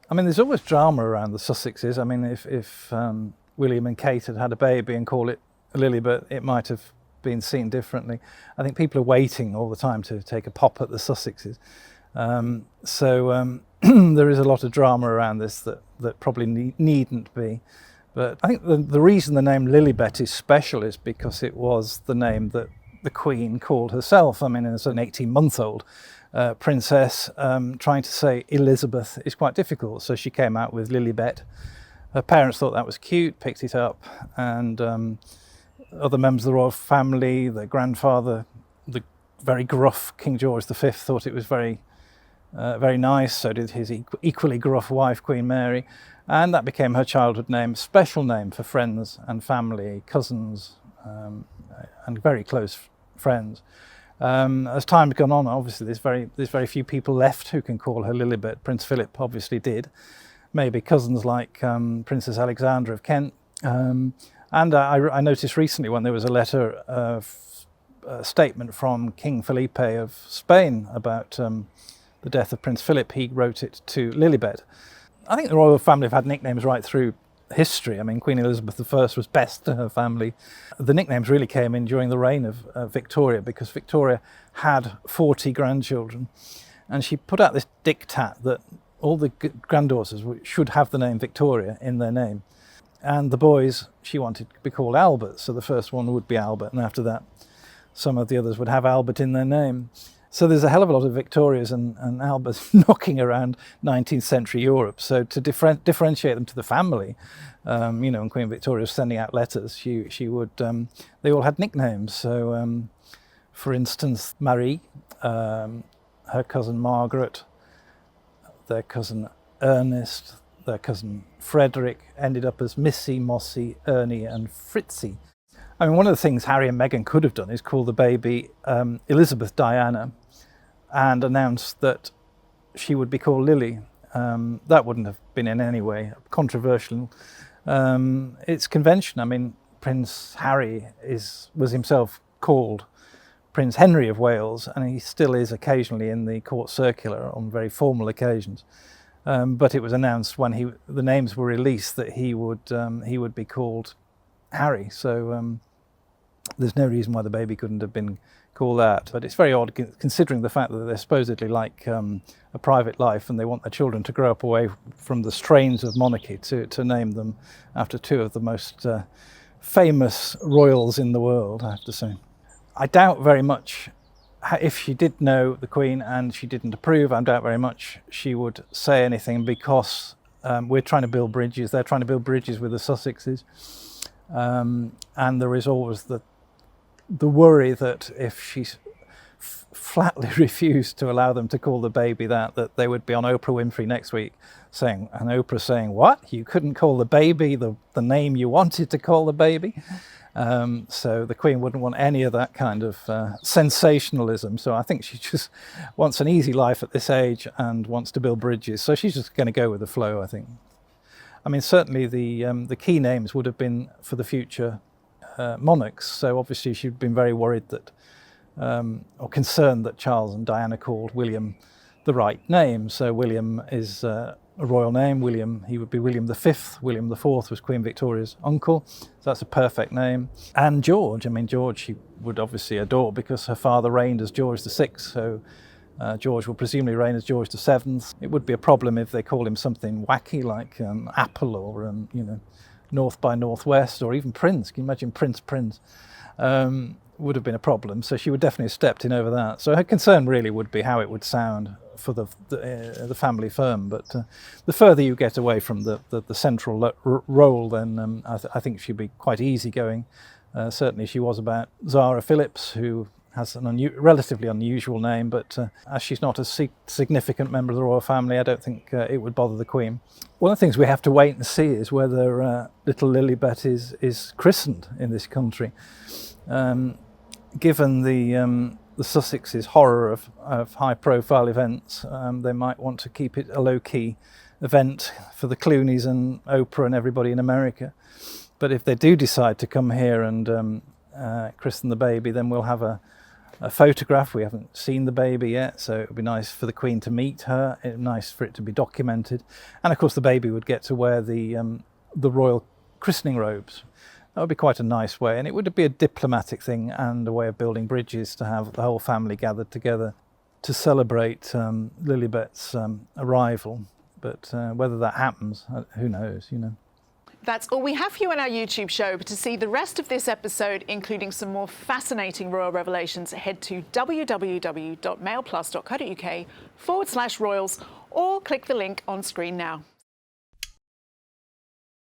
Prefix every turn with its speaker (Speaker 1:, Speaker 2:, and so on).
Speaker 1: I mean, there's always drama around the Sussexes. I mean, if William and Kate had had a baby and called it Lilibet, it might have been seen differently. I think people are waiting all the time to take a pop at the Sussexes. There is a lot of drama around this that probably needn't be. But I think the reason the name Lilibet is special is because it was the name that the Queen called herself. I mean, as an 18-month-old princess, trying to say Elizabeth is quite difficult. So she came out with Lilibet. Her parents thought that was cute, picked it up, and other members of the royal family, the grandfather, the very gruff King George V, thought it was very nice. So did his equally gruff wife, Queen Mary. And that became her childhood name, special name for friends and family, cousins, and very close friends. As time's gone on, obviously there's very few people left who can call her Lilibet. Prince Philip obviously did. Maybe cousins like Princess Alexandra of Kent. And I noticed recently when there was a letter of statement from King Felipe of Spain about the death of Prince Philip, he wrote it to Lilibet. I think the royal family have had nicknames right through history. I mean, Queen Elizabeth I was best to her family. The nicknames really came in during the reign of Victoria, because Victoria had 40 grandchildren, and she put out this diktat that all the granddaughters should have the name Victoria in their name. And the boys, she wanted to be called Albert, so the first one would be Albert, and after that some of the others would have Albert in their name. So there's a hell of a lot of Victorias and Alberts knocking around 19th century Europe. So to differentiate them to the family, when Queen Victoria was sending out letters, she would, they all had nicknames. So for instance, Marie, her cousin Margaret, their cousin Ernest, their cousin Frederick ended up as Missy, Mossy, Ernie and Fritzy. I mean, one of the things Harry and Meghan could have done is call the baby Elizabeth Diana and announced that she would be called Lily. That wouldn't have been in any way controversial. It's convention. I mean, Prince Harry was himself called Prince Henry of Wales, and he still is occasionally in the court circular on very formal occasions. But it was announced when the names were released that he would be called Harry. So there's no reason why the baby couldn't have been called that. But it's very odd considering the fact that they're supposedly like a private life and they want their children to grow up away from the strains of monarchy to name them after two of the most famous royals in the world, I have to say. I doubt very much, if she did know the Queen and she didn't approve, I doubt very much she would say anything, because we're trying to build bridges. They're trying to build bridges with the Sussexes. And there is always the worry that if she flatly refused to allow them to call the baby that they would be on Oprah Winfrey next week saying, what? You couldn't call the baby the name you wanted to call the baby? So the Queen wouldn't want any of that kind of sensationalism. So I think she just wants an easy life at this age and wants to build bridges. So she's just going to go with the flow, I think. I mean, certainly the key names would have been for the future monarchs. So obviously she'd been very worried that, or concerned that Charles and Diana called William the right name. So William is a royal name. He would be William V. William IV was Queen Victoria's uncle. So that's a perfect name. And George, she would obviously adore, because her father reigned as George VI. So George will presumably reign as George VII. It would be a problem if they called him something wacky like Apple or North by Northwest, or even Prince. Can you imagine Prince? Would have been a problem. So she would definitely have stepped in over that. So her concern really would be how it would sound for the family firm. But the further you get away from the central role, then I think she'd be quite easygoing. Certainly she was about Zara Phillips, who has a relatively unusual name, but as she's not a significant member of the royal family, I don't think it would bother the Queen. One of the things we have to wait and see is whether little Lilibet is christened in this country. Given the Sussexes' horror of high-profile events, they might want to keep it a low-key event for the Clooneys and Oprah and everybody in America. But if they do decide to come here and christen the baby, then we'll have a a photograph. We haven't seen the baby yet, so it would be nice for the Queen to meet her. It would be nice for it to be documented, and of course the baby would get to wear the royal christening robes. That would be quite a nice way, and it would be a diplomatic thing and a way of building bridges to have the whole family gathered together to celebrate Lilibet's arrival. But whether that happens, who knows, you know.
Speaker 2: That's all we have for you on our YouTube show. But to see the rest of this episode, including some more fascinating royal revelations, head to www.mailplus.co.uk/royals or click the link on screen now.